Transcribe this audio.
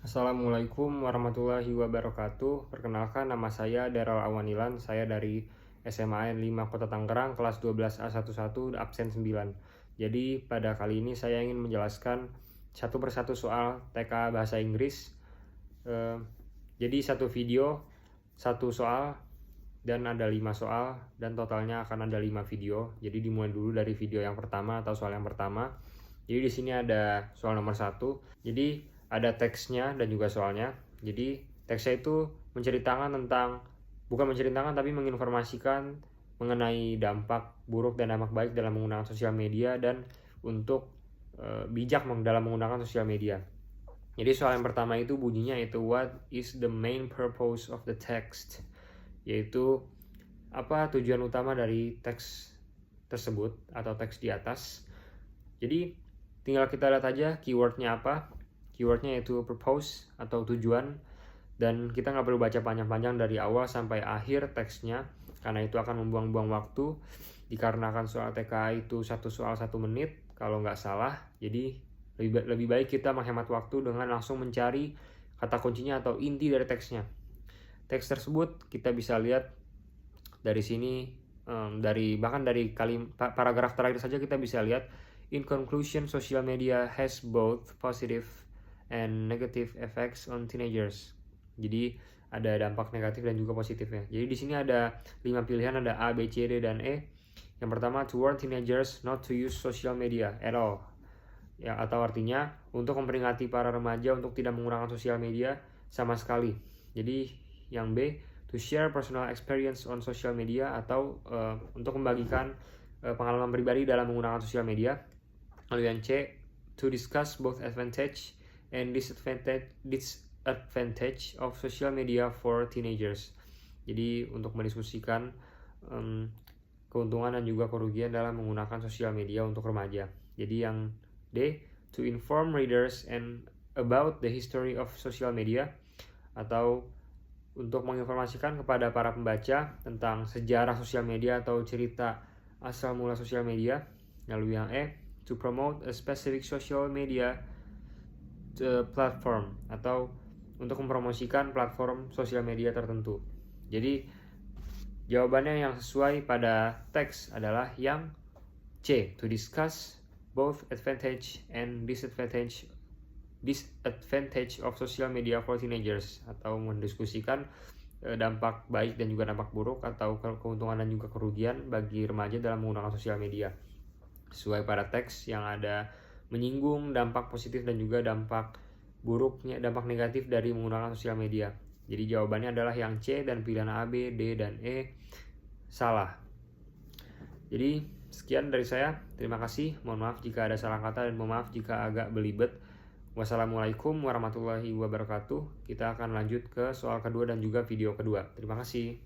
Assalamualaikum warahmatullahi wabarakatuh. Perkenalkan, nama saya Daryl Awanilan. Saya dari SMA N 5 Kota Tangerang, kelas 12A11, absen 9. Jadi pada kali ini saya ingin menjelaskan satu persatu soal TK Bahasa Inggris. Jadi satu video, satu soal, dan ada 5 soal, dan totalnya akan ada 5 video. Jadi dimulai dulu dari video yang pertama atau soal yang pertama. Jadi di sini ada soal nomor 1. Jadi ada teksnya dan juga soalnya. Jadi teksnya itu bukan menceritakan tapi menginformasikan mengenai dampak buruk dan dampak baik dalam menggunakan sosial media dan untuk bijak dalam menggunakan sosial media. Jadi soal yang pertama itu bunyinya itu what is the main purpose of the text? Yaitu apa tujuan utama dari teks tersebut atau teks di atas. Jadi tinggal kita lihat aja keywordnya apa. Keywordnya yaitu purpose atau tujuan, dan kita nggak perlu baca panjang-panjang dari awal sampai akhir teksnya karena itu akan membuang-buang waktu, dikarenakan soal TKA itu satu soal 1 menit kalau nggak salah. Jadi lebih baik kita menghemat waktu dengan langsung mencari kata kuncinya atau inti dari teksnya. Teks tersebut kita bisa lihat dari sini, bahkan dari paragraf terakhir saja kita bisa lihat, in conclusion, social media has both positive and negative effects on teenagers. Jadi ada dampak negatif dan juga positifnya. Jadi di sini ada 5 pilihan, ada A, B, C, D, dan E. Yang pertama, to warn teenagers not to use social media at all. Ya, atau artinya untuk memperingati para remaja untuk tidak menggunakan sosial media sama sekali. Jadi yang B, to share personal experience on social media, atau untuk membagikan pengalaman pribadi dalam menggunakan sosial media. Lalu yang C, to discuss both advantage and disadvantage of social media for teenagers. Jadi untuk mendiskusikan keuntungan dan juga kerugian dalam menggunakan sosial media untuk remaja. Jadi yang D, to inform readers about the history of social media, atau untuk menginformasikan kepada para pembaca tentang sejarah sosial media atau cerita asal mula sosial media. Lalu yang E, to promote a specific social media platform, atau untuk mempromosikan platform sosial media tertentu. Jadi jawabannya yang sesuai pada teks adalah yang C, to discuss both advantage and disadvantage of social media for teenagers, atau mendiskusikan dampak baik dan juga dampak buruk atau keuntungan dan juga kerugian bagi remaja dalam menggunakan sosial media. Sesuai pada teks yang ada menyinggung dampak positif dan juga dampak negatif dari menggunakan sosial media. Jadi jawabannya adalah yang C, dan pilihan A, B, D, dan E salah. Jadi sekian dari saya. Terima kasih. Mohon maaf jika ada salah kata dan mohon maaf jika agak belibet. Wassalamualaikum warahmatullahi wabarakatuh. Kita akan lanjut ke soal kedua dan juga video kedua. Terima kasih.